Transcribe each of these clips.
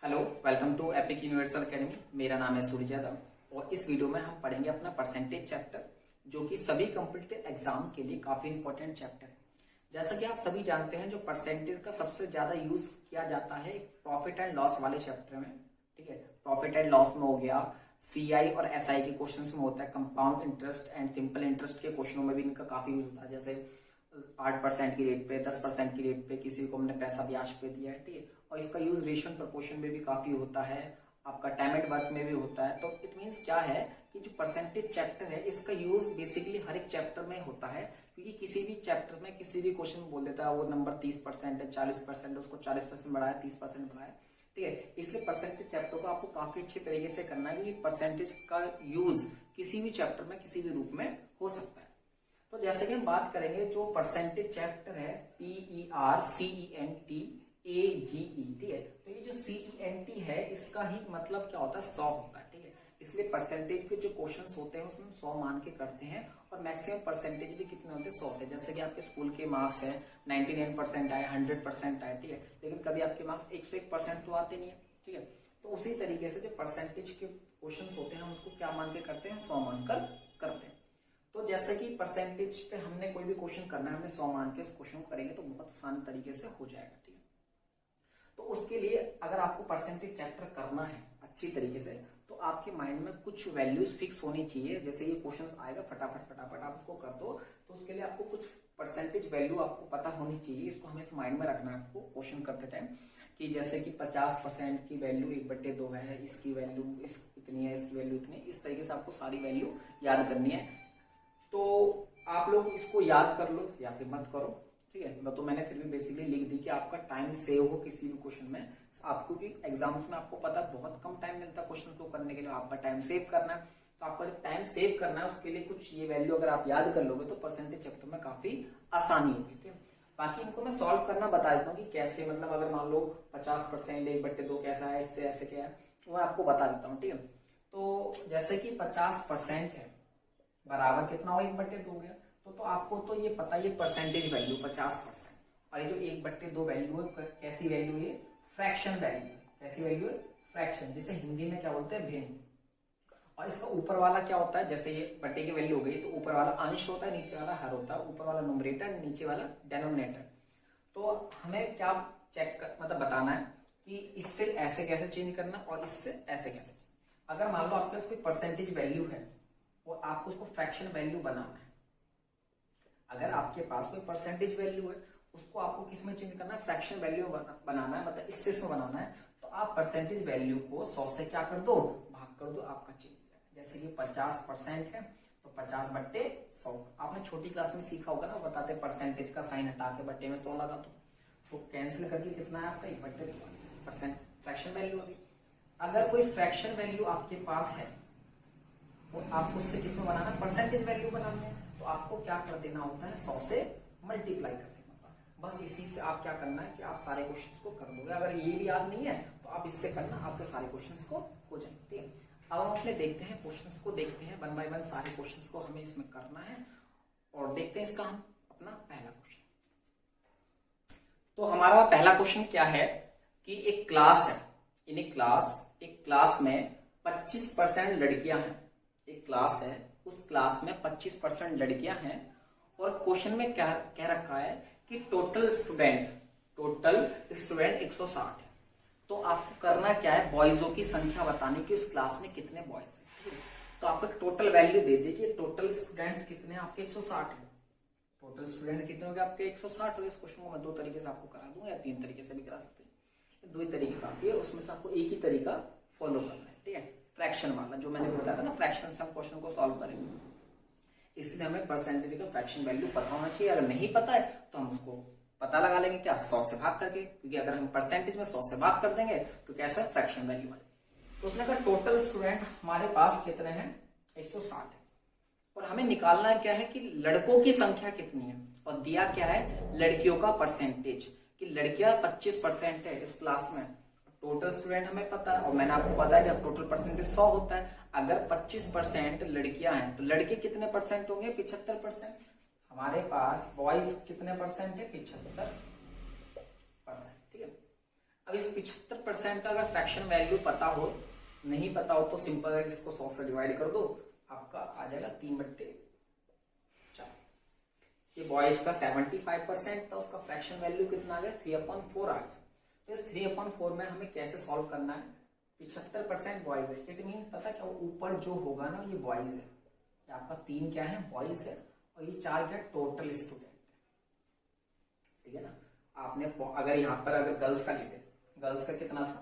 Hello, welcome to epic universal academy. मेरा नाम है सूर्य यादव और इस वीडियो में हम पढ़ेंगे अपना परसेंटेज चैप्टर, जो कि सभी कॉम्पिटिटिव एग्जाम के लिए काफी इंपॉर्टेंट चैप्टर है। जैसा कि आप सभी जानते हैं, जो परसेंटेज का सबसे ज्यादा यूज किया जाता है प्रॉफिट एंड लॉस वाले चैप्टर में। ठीक है, प्रॉफिट एंड लॉस में हो गया, सीआई और एसआई के क्वेश्चंस में होता है, compound interest and simple interest के क्वेश्चनों में भी इनका काफी यूज होता है। जैसे 8% की रेट पे, 10% की रेट पे किसी को हमने पैसा ब्याज पे दिया है, ठीक है, और इसका यूज रेशन प्रपोर्शन में भी काफी होता है, आपका टाइम एट वर्क में भी होता है। तो इट मीन्स क्या है कि जो परसेंटेज चैप्टर है इसका यूज बेसिकली हर एक चैप्टर में होता है, क्योंकि किसी भी चैप्टर में किसी भी क्वेश्चन बोल देता है वो नंबर 30% है, 40% उसको 40% बढ़ाया, 30% बढ़ाया, ठीक है। इसलिए परसेंटेज चैप्टर को आपको काफी अच्छे तरीके से करना है, क्योंकि परसेंटेज का यूज किसी भी चैप्टर में किसी भी रूप में हो सकता है। तो जैसे कि हम बात करेंगे, जो परसेंटेज चैप्टर है PERCENTAGE, ठीक है, तो ये जो CENT है इसका ही मतलब क्या होता है, 100 होता है, ठीक है। इसलिए परसेंटेज के जो क्वेश्चंस होते हैं उसमें 100 मान के करते हैं, और मैक्सिमम परसेंटेज भी कितने होते हैं, 100 होते हैं। जैसे कि आपके स्कूल के मार्क्स है 99% आए, 100% आए, ठीक है, लेकिन कभी आपके मार्क्स 101% तो आते नहीं है, ठीक है। तो उसी तरीके से जो परसेंटेज के क्वेश्चन होते हैं हम उसको क्या मान के करते हैं, 100 मानकर करते हैं। तो जैसे कि परसेंटेज पे हमने कोई भी क्वेश्चन करना है, हमें 100 मान के इस क्वेश्चन को करेंगे तो बहुत आसान तरीके से हो जाएगा, ठीक है। तो उसके लिए अगर आपको परसेंटेज चैप्टर करना है अच्छी तरीके से, तो आपके माइंड में कुछ वैल्यूज फिक्स होनी चाहिए। जैसे ये क्वेश्चन आएगा, फटाफट फटाफट आप उसको कर दो, तो उसके लिए आपको कुछ परसेंटेज वैल्यू आपको पता होनी चाहिए। इसको हमें माइंड में रखना है आपको क्वेश्चन करते टाइम, कि जैसे कि 50% की वैल्यू 1/2 है, इसकी वैल्यू इतनी है, इसकी वैल्यू इतनी है, इस तरीके से आपको सारी वैल्यू याद करनी है। तो आप लोग इसको याद कर लो या फिर मत करो, ठीक है। तो मैंने फिर भी बेसिकली लिख दी कि आपका टाइम सेव हो किसी भी क्वेश्चन में। आपको कि एग्जाम्स में आपको पता बहुत कम टाइम मिलता है क्वेश्चन को करने के लिए, आपका टाइम सेव करना है। तो आपका जो टाइम सेव करना है उसके लिए कुछ ये वैल्यू अगर आप याद कर लोगे तो परसेंटेज चैप्टर में काफी आसानी होगी, ठीक है। बाकी इनको मैं सॉल्व करना बता देता हूँ कि कैसे, मतलब अगर मान लो 50% 1/2 कैसा है, इससे ऐसे क्या है, वो आपको बता देता हूँ, ठीक है। तो जैसे कि 50% है बराबर कितना हो, 1/2 हो गया। तो आपको तो ये पता है, ये परसेंटेज वैल्यू 50%, और ये जो 1/2 वैल्यू है कैसी वैल्यू है, फ्रैक्शन वैल्यू है। कैसी वैल्यू है, फ्रैक्शन, जिसे हिंदी में क्या बोलते हैं, भिन्न। और इसका ऊपर वाला क्या होता है, जैसे ये बट्टे की वैल्यू हो गई, तो ऊपर वाला अंश होता है, नीचे वाला हर होता है, ऊपर वाला न्यूमरेटर, नीचे वाला डेनोमिनेटर। तो हमें क्या चेक मतलब बताना है कि इससे ऐसे कैसे चेंज करना और इससे ऐसे कैसे चेंज। अगर मान लो आपके पास कोई परसेंटेज वैल्यू है, वो आपको उसको फ्रैक्शन वैल्यू बनाना है। अगर आपके पास कोई परसेंटेज वैल्यू है, उसको आपको किस में चेंज करना है, फ्रैक्शन वैल्यू बनाना है, मतलब इससे बनाना है। तो आप परसेंटेज वैल्यू को 100 से क्या कर दो, भाग कर दो, आपका चेंज हो जाएगा। जैसे कि 50% है तो 50/100। आपने छोटी क्लास में सीखा होगा ना, बताते परसेंटेज का साइन हटा के बट्टे में 100 लगा दो, तो कैंसिल करके कितना है आपका, 1/2%, फ्रैक्शन वैल्यू होगी। अगर कोई फ्रैक्शन वैल्यू आपके पास है, तो आपको उससे किसमें बनाना है, परसेंटेज वैल्यू बनानी है। तो आपको क्या कर देना होता है, 100 से मल्टीप्लाई कर देना होता है। बस इसी से आप क्या करना है कि आप सारे क्वेश्चंस को कर दोगे। अगर ये भी याद नहीं है तो आप इससे करना, आपके सारे क्वेश्चंस को हो जाएंगे, ठीक है। अब हम अपने देखते हैं क्वेश्चंस को, देखते हैं 1 बाय 1 सारे क्वेश्चंस को हमें इसमें करना है, और देखते हैं इसका हम अपना पहला क्वेश्चन। तो हमारा पहला क्वेश्चन क्या है कि एक क्लास है, इन एक क्लास में 25% लड़कियां हैं। एक क्लास है, उस क्लास में 25% लड़कियां हैं, और क्वेश्चन में क्या कह रखा है कि टोटल स्टूडेंट 160 है। तो आपको करना क्या है, बॉयजों की संख्या बताने की, उस क्लास में कितने बॉयज हैं। तो आपको टोटल वैल्यू दे दी कि टोटल स्टूडेंट्स कितने हैं, आपके 160 है। टोटल स्टूडेंट कितने हो गए आपके, 160 हो गए। इस क्वेश्चन को मैं 2 तरीके से आपको करा दूंगा, या 3 तरीके से भी करा सकते हैं, 2 ही तरीके काफी है। उसमें से आपको एक ही तरीका फॉलो करना है, ठीक है। फ्रैक्शन वाला जो मैंने बताया था ना, फ्रैक्शन से हम क्वेश्चन को सॉल्व करेंगे, इसलिए हमें परसेंटेज का फ्रैक्शन वैल्यू पता होना चाहिए। अगर नहीं पता है तो हम उसको पता लगा लेंगे, क्या, 100 से भाग करके, क्योंकि अगर हम परसेंटेज में 100 से भाग कर देंगे तो कैसा फ्रैक्शन वैल्यू आए। तो उसने कहा टोटल स्टूडेंट हमारे पास कितने हैं, 160 है, और हमें निकालना क्या है कि लड़कों की संख्या कितनी है, और दिया क्या है, लड़कियों का परसेंटेज, कि लड़कियां 25% है इस क्लास में। टोटल स्टूडेंट हमें पता है, और मैंने आपको बताया कि टोटल परसेंटेज 100 होता है। अगर 25% लड़कियां हैं तो लड़के कितने परसेंट होंगे, 75%। हमारे पास बॉयज कितने परसेंट है, 75%, ठीक है। अब इस 75% का अगर फ्रैक्शन वैल्यू पता हो, नहीं पता हो तो सिंपल है, इसको 100 से डिवाइड कर दो, आपका आ जाएगा 3/4। ये बॉयज का 75% था, उसका फ्रैक्शन वैल्यू कितना आ गया 3/4 आ गया। तो इस 3/4 में हमें कैसे सॉल्व करना है, 75% बॉयज है, इट मीन पता क्या ऊपर जो होगा ना ये बॉयज है, आपका 3 क्या है बॉयज है और ये 4 क्या टोटल स्टूडेंट, ठीक है ना। आपने अगर यहाँ पर अगर गर्ल्स का लेते, गर्ल्स का कितना था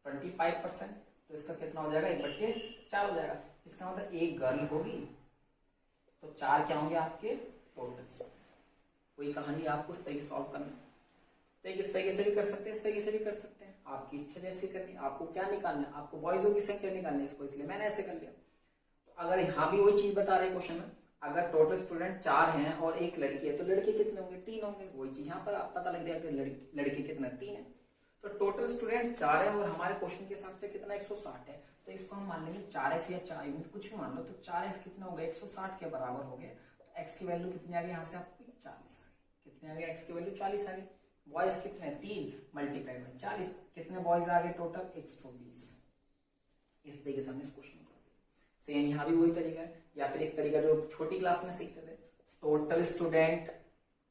25%, तो इसका कितना हो जाएगा 1/4 हो जाएगा। इसका मतलब एक गर्ल होगी तो 4 क्या होंगे आपके टोटल। कोई कहानी आपको इस तरीके सॉल्व करना, तो इस तरीके से भी कर सकते हैं, इस तरीके से भी कर सकते हैं, आपकी इच्छा जैसी करनी। आपको क्या निकालना है, आपको बॉयजों की संख्या निकालनी है इसको, इसलिए मैंने ऐसे कर लिया। तो अगर यहाँ भी वही चीज बता रहे क्वेश्चन में, अगर टोटल स्टूडेंट 4 हैं और एक लड़की है तो लड़के कितने होंगे 3 होंगे, वही चीज यहाँ पर आप पता लग जाएगा कि लड़के कितने 3 है। तो टोटल स्टूडेंट 4 है और हमारे क्वेश्चन के हिसाब से कितना 160 है, तो इसको हम मान लेंगे 4x या 4 यूनिट कुछ भी मान लो, तो 4x कितना हो गया 160 के बराबर हो गया। तो x की वैल्यू कितनी आ गई यहाँ से आपको 40 आ गई, कितने आ गया x की वैल्यू 40 आ गई। बॉयज कितने 3 मल्टीप्लाई बाय 40, कितने बॉयज आ गए टोटल 120। इस तरीके से हमने इस क्वेश्चन को सेम यहाँ भी वही तरीका है, या फिर एक तरीका जो छोटी क्लास में सीखते थे, total student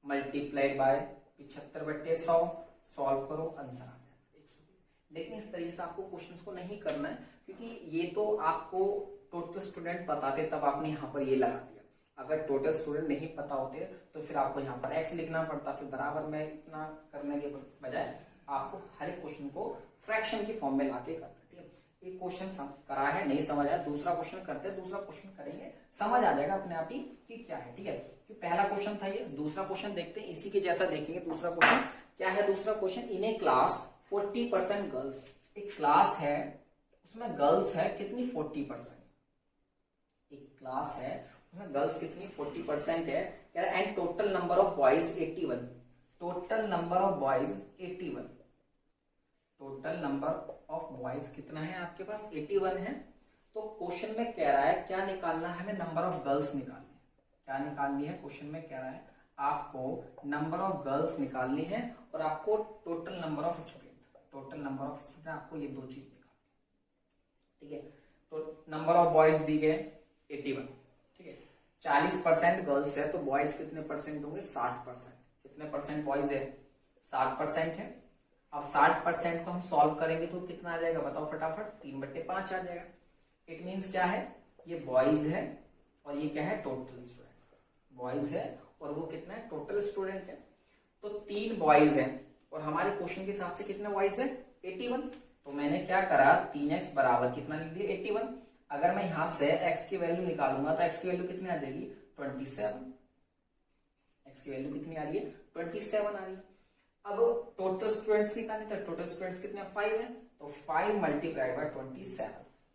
multiplied by 75/100, solve करो आंसर आ जाएगा 120। लेकिन इस तरीके से आपको क्वेश्चंस को नहीं करना है, क्योंकि ये तो आपको टोटल स्टूडेंट बताते तब आपने यहाँ पर ये लगा दिया। अगर टोटल स्टूडेंट नहीं पता होते तो फिर आपको यहाँ पर x लिखना पड़ता, फिर बराबर में इतना करने के बजाय आपको हर एक क्वेश्चन को फ्रैक्शन की फॉर्म में लाके करना। ठीक है, एक क्वेश्चन करा है नहीं समझ आया, दूसरा क्वेश्चन करते हैं, दूसरा क्वेश्चन करेंगे, समझ आ जाएगा अपने आप ही कि क्या है। ठीक है, कि पहला क्वेश्चन था ये, दूसरा क्वेश्चन देखते हैं, इसी के जैसा देखेंगे। दूसरा क्वेश्चन क्या है, दूसरा क्वेश्चन, इन ए क्लास 40% गर्ल्स, एक क्लास है उसमें गर्ल्स है कितनी 40%, एक क्लास है उसमें गर्ल्स कितनी 40% है, and total number of boys 81, total number of boys 81, total number of boys कितना है आपके पास 81 है। तो क्वेश्चन में कह रहा है क्या निकालना है, हमें नंबर ऑफ गर्ल्स निकालनी है। क्या निकालनी है, क्वेश्चन में कह रहा है आपको नंबर ऑफ गर्ल्स निकालनी है और आपको total number of student, total number of student, आपको ये दो चीज निकालनी। ठीक है, तो नंबर ऑफ बॉयज दी गए 81, ठीक है, 40% गर्ल्स है तो बॉयज कितने परसेंट होंगे 60%, कितने परसेंट बॉयज है 60% है। अब 60% को हम सॉल्व करेंगे तो कितना आ जाएगा बताओ फटाफट, 3/5 आ जाएगा। इट मीन्स क्या है, ये बॉयज है और ये क्या है टोटल स्टूडेंट, बॉयज है और वो कितना है टोटल स्टूडेंट है। तो 3 बॉयज है और हमारे क्वेश्चन के हिसाब से कितने बॉयज है 81, तो मैंने क्या करा 3x बराबर कितना लिख दिया 81। अगर मैं यहां से x की वैल्यू निकालूंगा तो x की वैल्यू कितनी आ जाएगी 27, x की वैल्यू कितनी आ रही है 27 आ रही है। अब टोटल स्टूडेंट्स निकालने, तो टोटल स्टूडेंट्स कितने 5 है, तो 5 मल्टीप्लाइड बाय 27,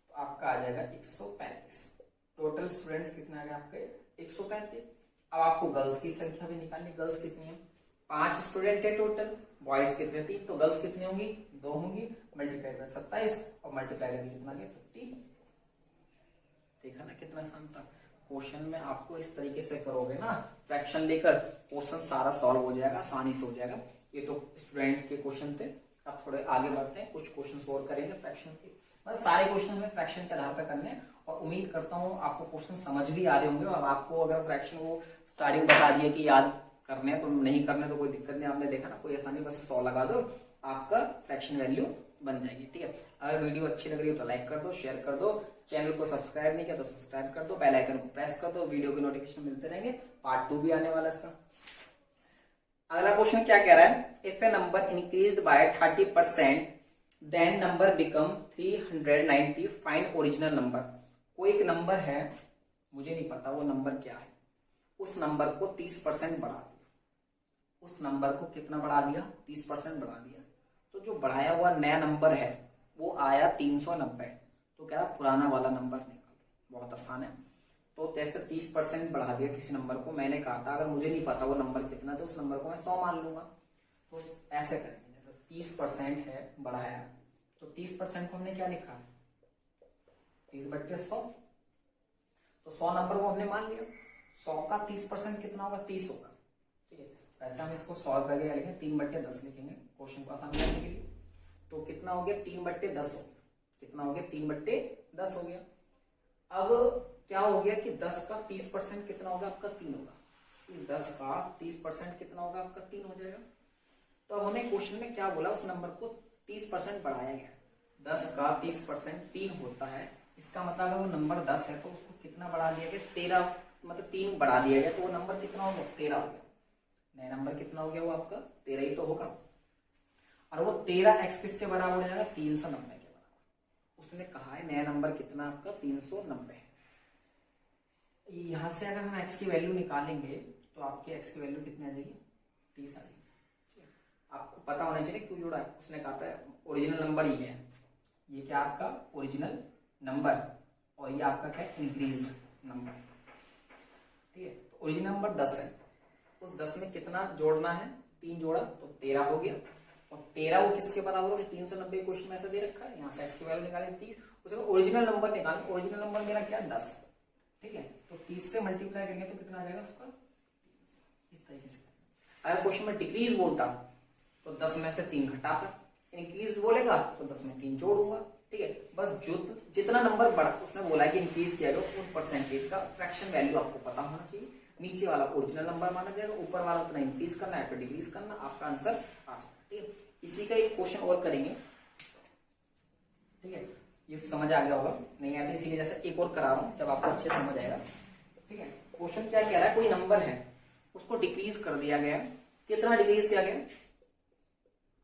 तो आपका आ जाएगा 135। टोटल स्टूडेंट्स कितने आ गए आपके 135। अब आपको गर्ल्स की संख्या भी निकालनी, गर्ल्स कितनी है 5 स्टूडेंट है टोटल, बॉयज कितने 3, तो गर्ल्स कितनी होंगी 2 होंगी, मल्टीप्लाई बाय 27 और मल्टीप्लाई करके कितना गया 50। देखा ना कितना आसान था। क्वेश्चन में आपको इस तरीके से करोगे ना, फ्रैक्शन लेकर क्वेश्चन सारा सॉल्व हो जाएगा, आसानी से हो जाएगा। ये तो स्टूडेंट्स के क्वेश्चन थे, अब थोड़े आगे बढ़ते हैं, कुछ क्वेश्चन और करेंगे फ्रैक्शन के, मतलब सारे क्वेश्चन हमें फ्रैक्शन के आधार पर करने हैं। और उम्मीद करता हूँ आपको क्वेश्चन समझ भी आ रहे होंगे, और आपको अगर फ्रैक्शन वो स्टार्टिंग बता दिए कि याद करने तो नहीं करने तो कोई दिक्कत नहीं, आपने देखा ना कोई आसानी, बस 100 लगा दो आपका फ्रैक्शन वैल्यू बन जाएगी। ठीक है, अगर वीडियो अच्छी लग रही हो तो लाइक कर दो, शेयर कर दो, चैनल को सब्सक्राइब नहीं किया तो सब्सक्राइब कर दो, बेल आइकन को प्रेस कर दो, वीडियो के नोटिफिकेशन मिलते रहेंगे। पार्ट 2 भी आने वाला इसका। अगला क्वेश्चन क्या कह रहा है, if a number increased by 30% then number become 390, find original number. कोई एक नंबर है, मुझे नहीं पता वो नंबर क्या है, उस नंबर को 30% बढ़ा दिया, उस नंबर को कितना बढ़ा दिया 30% बढ़ा दिया, तो जो बढ़ाया हुआ नया नंबर है वो आया 390, तो क्या पुराना वाला नंबर निकालो। बहुत आसान है, तो जैसे 30% बढ़ा दिया किसी नंबर को, मैंने कहा था अगर मुझे नहीं पता वो नंबर कितना तो उस नंबर को मैं 100 मान लूंगा, तो ऐसे करेंगे। जैसे 30% है बढ़ाया, तो 30% को हमने क्या लिखा 30/100, तो 100 नंबर को हमने मान लिया, 100 का 30% कितना होगा 30 होगा। ठीक है, वैसे हम इसको सॉल्व करके लिखेंगे 3/10 लिखेंगे क्वेश्चन को आसान करने के लिए। तो कितना हो गया 3/10 हो गया। कितना हो गया 3/10 हो गया। अब क्या हो गया कि 10 का 30% कितना होगा आपका 3 होगा। इस 10 का 30% कितना होगा आपका 3 हो जाएगा। तो अब हमें क्वेश्चन में क्या बोला, उस नंबर को 30% बढ़ाया गया। 10 का 30% 3 होता है। इसका मतलब अगर वो नंबर 10 है तो उसको कितना बढ़ा दिया गया 13, मतलब 3 बढ़ा दिया गया तो वो नंबर कितना हो गया 13 हो गया। नया नंबर कितना हो गया वो आपका 13 ही तो होगा। और वो 13 x किसके बराबर हो जाएगा 390 के बराबर। उसने कहा है नया नंबर कितना आपका 390 है। यहां से अगर हम x की वैल्यू निकालेंगे तो आपकी x की वैल्यू कितनी आ जाएगी 30 आ जाएगी। आपको पता होना चाहिए क्यों जोड़ा है। उसने कहा था ओरिजिनल नंबर ये है, ये क्या आपका ओरिजिनल नंबर, और ये आपका क्या इंक्रीज नंबर। ठीक है, तो ओरिजिनल नंबर 10 है, उस 10 में कितना जोड़ना है 3 जोड़ा तो 13 हो गया। और 13 वो किसके बराबर हो गया 390 क्वेश्चन में ऐसा दे रखा है। यहाँ से x की वैल्यू निकाले 30, उसके ओरिजिनल नंबर निकालें। ओरिजिनल नंबर मेरा क्या 10, ठीक है, तो 30 से मल्टीप्लाई करेंगे तो कितना आ जाएगा उसका इस तरीके से। अगर क्वेश्चन में डिक्रीज बोलता तो 10 में से 3 घटाता, इंक्रीज बोलेगा तो 10 में 3 जोड़ूंगा। ठीक है, बस जो जितना नंबर बढ़ा, उसने बोला कि इंक्रीज किया गया उन परसेंटेज का फ्रैक्शन वैल्यू आपको पता होना चाहिए। नीचे वाला ओरिजिनल नंबर माना जाएगा, ऊपर वाला उतना इंक्रीज करना है फिर डिक्रीज करना, आपका आंसर आ जाएगा। ठीक है, इसी का एक क्वेश्चन और करेंगे। ठीक है, ये समझ आ गया होगा नहीं आया, इसीलिए जैसे एक और करा रहा हूं जब आपको अच्छे समझ आएगा। ठीक है, क्वेश्चन क्या कह रहा है, कोई नंबर है उसको डिक्रीज कर दिया गया। कितना डिक्रीज किया गया,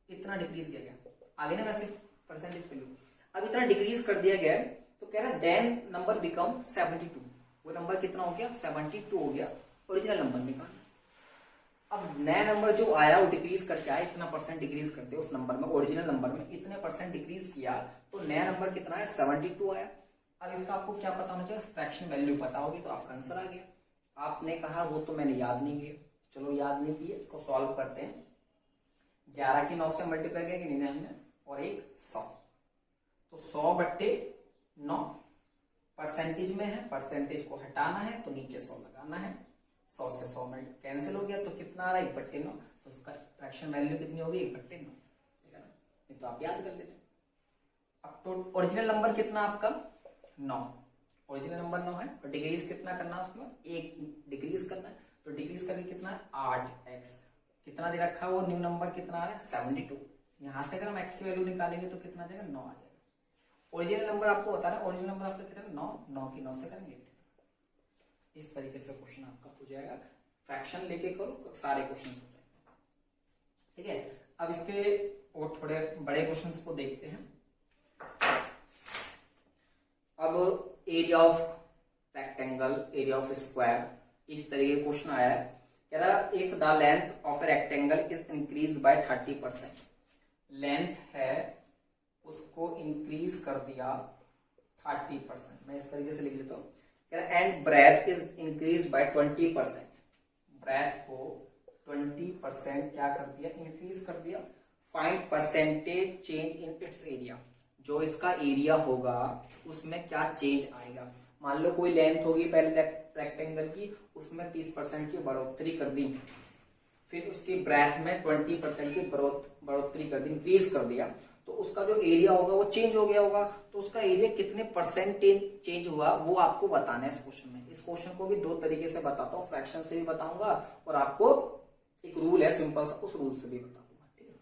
इतना डिक्रीज किया गया, आगे ना वैसे परसेंटेज वैल्यू। अब इतना डिक्रीज कर दिया गया तो कह रहा है देन नंबर बिकम 72। वो नंबर कितना हो गया 72 हो गया, ओरिजिनल नंबर निकालना। अब नया नंबर जो आया वो डिक्रीज करके आया, इतना परसेंट डिक्रीज करते उस नंबर में, ओरिजिनल नंबर में इतने परसेंट डिक्रीज किया तो नया नंबर कितना है 72 आया। अब इसका आपको क्या पता होना चाहिए, फ्रैक्शन वैल्यू पता होगी तो आपका आंसर आ गया। आपने कहा वो तो मैंने याद नहीं किया, चलो याद नहीं किए, इसको सॉल्व करते हैं। 11 की 9 से मल्टीप्लाई किया कि 99 और एक 100, तो 100/9 परसेंटेज में है, परसेंटेज को हटाना है तो नीचे 100 लगाना है। 100 से 100 में कैंसिल हो गया तो कितना आ रहा है 1/9, तो उसका फ्रैक्शन वैल्यू कितनी होगी 1/9। ठीक है ना, ये तो आप याद कर लेते। अब तो ओरिजिनल नंबर कितना आपका 9, ओरिजिनल नंबर 9 है और डिक्रीज कितना करना है उसमें 1 डिक्रीज करना है, तो डिक्रीज करके कितना है 8x। कितना दे रखा है वो न्यू नंबर कितना आ रहा है 72। यहां से अगर हम x की वैल्यू निकालेंगे तो कितना आ जाएगा 9 आ जाएगा। ओरिजिनल नंबर आपको बता रहा है, ओरिजिनल नंबर आपका कितना 9, 9 की 9 से करेंगे। इस तरीके से क्वेश्चन आपका हो जाएगा, फ्रैक्शन लेके करो सारे क्वेश्चन हो जाएंगे। ठीक है, अब इसके और थोड़े बड़े क्वेश्चन को देखते हैं। अब area of rectangle, area of square, इस तरीके का क्वेश्चन आया है। कह रहा if the length of a rectangle is increase bye 30%, length है उसको इंक्रीज कर दिया 30%, मैं इस तरीके से लिख लेता हूँ। And breadth is increase by 20%, breadth को 20% क्या कर दिया इंक्रीज कर दिया। Find percentage change in its area, जो इसका एरिया होगा उसमें क्या चेंज आएगा। मान लो कोई लेंथ होगी पहले रेक्टेंगल की, उसमें 30% की बढ़ोतरी कर दी, फिर उसकी ब्रेथ में 20% की बढ़ोतरी कर दी, इंक्रीज कर दिया, तो उसका जो एरिया होगा वो चेंज हो गया होगा। तो उसका एरिया कितने परसेंटेज चेंज हुआ वो आपको बताना है इस क्वेश्चन में। इस क्वेश्चन को भी दो तरीके से बताता हूँ, फ्रैक्शन से भी बताऊंगा और आपको एक रूल है सिंपल सा, उस रूल से भी बताऊंगा। ठीक है,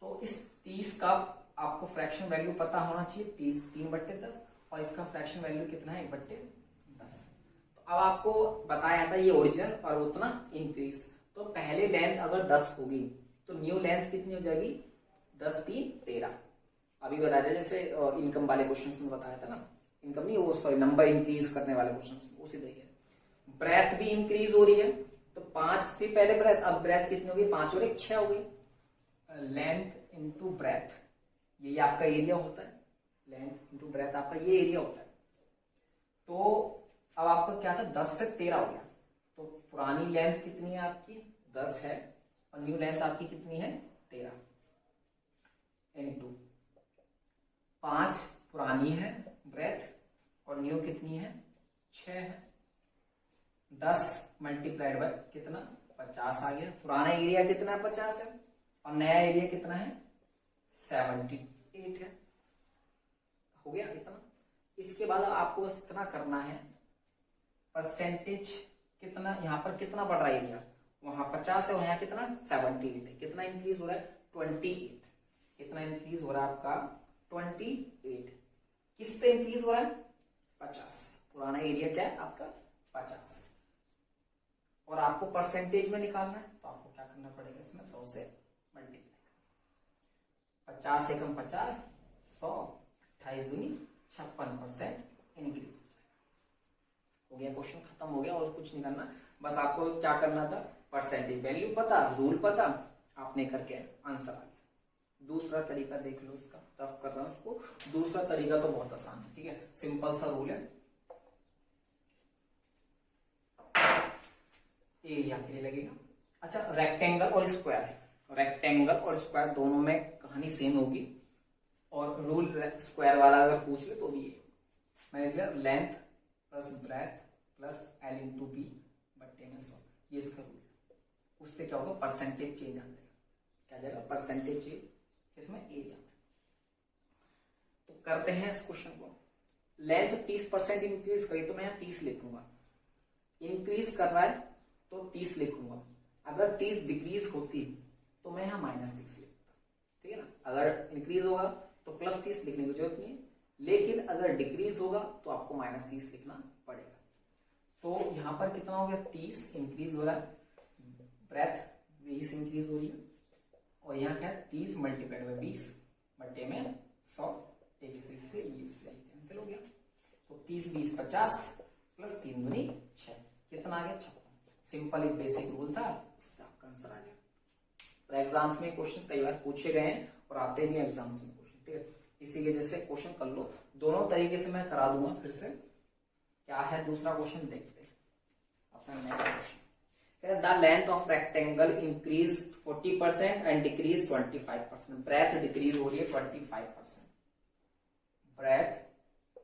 तो इस 30 का आपको फ्रैक्शन वैल्यू पता होना चाहिए, 30 3/10, और इसका फ्रैक्शन वैल्यू कितना है 1/10। तो अब आपको बताया था ये ओरिजिनल और उतना इंक्रीज, तो पहले लेंथ अगर 10 होगी तो न्यू लेंथ कितनी हो जाएगी 10 3 13। अभी बताया था जैसे इनकम वाले क्वेश्चन में बताया था ना, इनकम नहीं वो सॉरी नंबर इंक्रीज करने वाले क्वेश्चन, उसी तरीके ब्रेथ भी इंक्रीज हो रही है, तो 5 थी पहले ब्रेथ, अब ब्रेथ कितनी हो गई 5 और 1 6 हो गई। लेंथ इंटू ब्रेथ, यही आपका एरिया होता है, लेंथ इंटू ब्रेथ आपका ये एरिया होता है। तो अब आपका क्या था 10 से 13 हो गया, तो पुरानी लेंथ कितनी है आपकी 10 है और न्यू लेंथ आपकी कितनी है 13, इंटू 5 पुरानी है ब्रेथ और न्यू कितनी है 6 है, 10 मल्टीप्लाइड बाय कितना 50 आ गया। पुराना एरिया कितना है 50 है और नया एरिया कितना है 78 है। हो गया इतना। इसके बाद आपको बस इतना करना है, परसेंटेज कितना, यहाँ पर कितना बढ़ रहा है एरिया, वहां 50 है, वहां कितना 78 है, कितना इंक्रीज हो रहा है 28, कितना इंक्रीज हो रहा है आपका 28, किस पे इंक्रीज हो रहा है 50, पुराना एरिया क्या है आपका 50, और आपको परसेंटेज में निकालना है तो आपको क्या करना पड़ेगा, इसमें 100 से मल्टीप्लाई, 50 से कम 50, 100, 28 दूनी 56% इंक्रीज हो गया। क्वेश्चन खत्म हो गया और कुछ नहीं करना, बस आपको क्या करना था, परसेंटेज वैल्यू पता, रूल पता, आपने करके आंसर आ गया। दूसरा तरीका देख लो, इसका टफ कर रहा हूं उसको, दूसरा तरीका तो बहुत आसान है, ठीक है, सिंपल सा रूल है, एरिया के लिए लगेगा। अच्छा, रेक्टेंगल और स्क्वायर है, रेक्टेंगल और स्क्वायर दोनों में कहानी सेम होगी, और रूल स्क्वायर वाला अगर पूछ ले तो भी ये मैंने दिया, length plus breadth plus L into B बट्टे में 100, ये इसका रूल है। उससे क्या होगा, परसेंटेज चेंज आ जाएगा, क्या जाएगा परसेंटेज चेंज इसमें एरिया में। तो करते हैं इस क्वेश्चन को, लेंथ 30% इंक्रीज करी तो मैं यहाँ 30 लिखूंगा, इंक्रीज कर रहा है तो 30 लिखूंगा, अगर 30 डिक्रीज होती तो मैं यहाँ -30 लिखता, ठीक है ना, अगर इंक्रीज होगा तो +30 लिखने की जरूरत नहीं है, लेकिन अगर डिक्रीज होगा तो आपको -30 लिखना पड़ेगा। तो यहाँ पर कितना हो गया, 30 इंक्रीज हो रहा है, ब्रेथ 20 इंक्रीज हो रही है, और यहाँ क्या है 30 मल्टीप्लाइड बाय 20 बट्टे में 100, एक से ये कैंसिल हो गया, तो 30 20 50 प्लस 3 दूनी 6, कितना आ गया 56। सिंपल एक बेसिक रूल था, उससे आपका आंसर आ गया। तो एग्जाम्स में क्वेश्चन कई बार पूछे गए हैं और आते भी एग्जाम्स में क्वेश्चन, ठीक है, इसी वजह से क्वेश्चन कर लो, दोनों तरीके से मैं करा दूंगा। फिर से क्या है दूसरा क्वेश्चन देखते हैं अपना next question, the length of rectangle increase 40% and decrease 25%, breadth decrease हो रही है 25%, ब्रेथ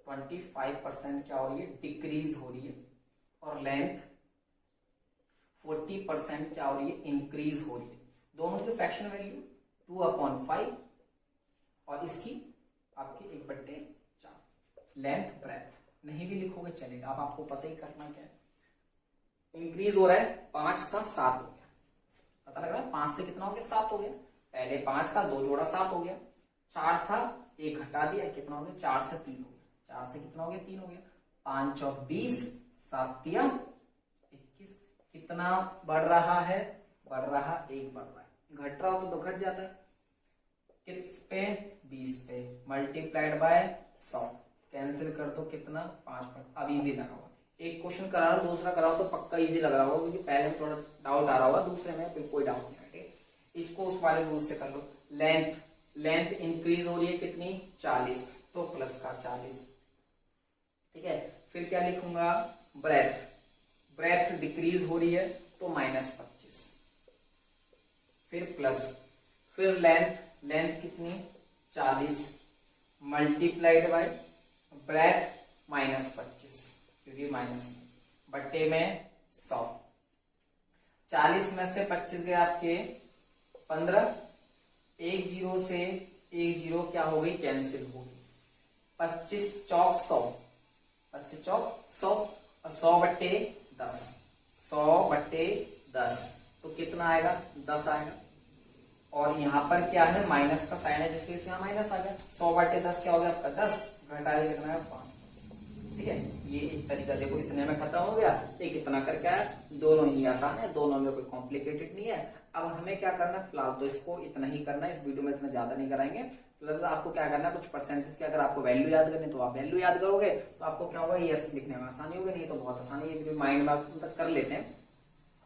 25% क्या हो रही है डिक्रीज हो रही है, और लेंथ 40% क्या हो रही है इंक्रीज हो रही है। दोनों की फ्रैक्शन वैल्यू 2/5 और इसकी आपकी 1/4, लेंथ ब्रेथ नहीं भी लिखोगे चलेगा, अब आपको पता ही करना क्या है, इंक्रीज हो रहा है 5 था 7 हो गया, पता लग रहा है 5 से कितना हो गया 7 हो गया, पहले 5 था 2 जोड़ा 7 हो गया, 4 था 1 हटा दिया कितना हो गया 4 से 3 हो गया, 4 से कितना हो गया 3 हो गया, 5 और 20 7 तिया 21, कितना बढ़ रहा है, बढ़ रहा 1 बढ़ रहा है, घट रहा हो तो घट जाता है, किस पे 20 पे मल्टीप्लाइड बाय 100, कैंसिल कर दो कितना 5 पर। अब इजी लगा होगा, एक क्वेश्चन करा रहा दूसरा कराओ तो पक्का इजी लग रहा होगा, क्योंकि पहले में थोड़ा डाउट आ रहा होगा, दूसरे में कोई डाउट नहीं है, इसको उस वाले रूल से कर लो। लेंथ इंक्रीज हो रही है कितनी 40, तो प्लस का 40, ठीक है, फिर क्या लिखूंगा ब्रेथ डिक्रीज हो रही है तो -25, फिर प्लस, फिर लेंथ कितनी 40 मल्टीप्लाइड बाय ब्रेथ -25, क्योंकि माइनस बट्टे में 100, 40 में से 25 गए आपके 15, 1 0 से 1 0 क्या हो गई कैंसिल हो गई, 25 चौक 100, 25 चौक 100 और 100 बट्टे 10, 100 बट्टे 10 तो कितना आएगा 10 आएगा, और यहाँ पर क्या है माइनस का साइन है जिसके यहाँ माइनस आ गया, 100 बट्टे 10 क्या हो गया आपका 10, घटा कितना है 5, ठीक है, ये एक तरीका देखो इतने में खत्म हो गया, एक इतना करके आया, दोनों ही आसान है, दोनों में कोई कॉम्प्लिकेटेड नहीं है। अब हमें क्या करना है फिलहाल तो इसको इतना ही करना है, इस वीडियो में इतना ज्यादा नहीं कराएंगे, प्लस आपको क्या करना है कुछ परसेंटेज के, अगर आपको वैल्यू याद करनी तो आप वैल्यू याद करोगे तो आपको क्या होगा ये लिखने में आसानी होगी, नहीं तो बहुत आसानी है, माइंड में कर लेते हैं,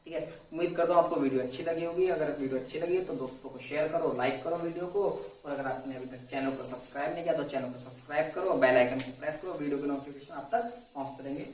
ठीक है। उम्मीद करता हूँ आपको वीडियो अच्छी लगी होगी, अगर वीडियो अच्छी लगी तो दोस्तों को शेयर करो, लाइक करो वीडियो को, और अगर आपने अभी तक चैनल को सब्सक्राइब नहीं किया तो चैनल को सब्सक्राइब करो, बेल आइकन को प्रेस करो, वीडियो के नोटिफिकेशन आप तक पहुंचते रहेंगे।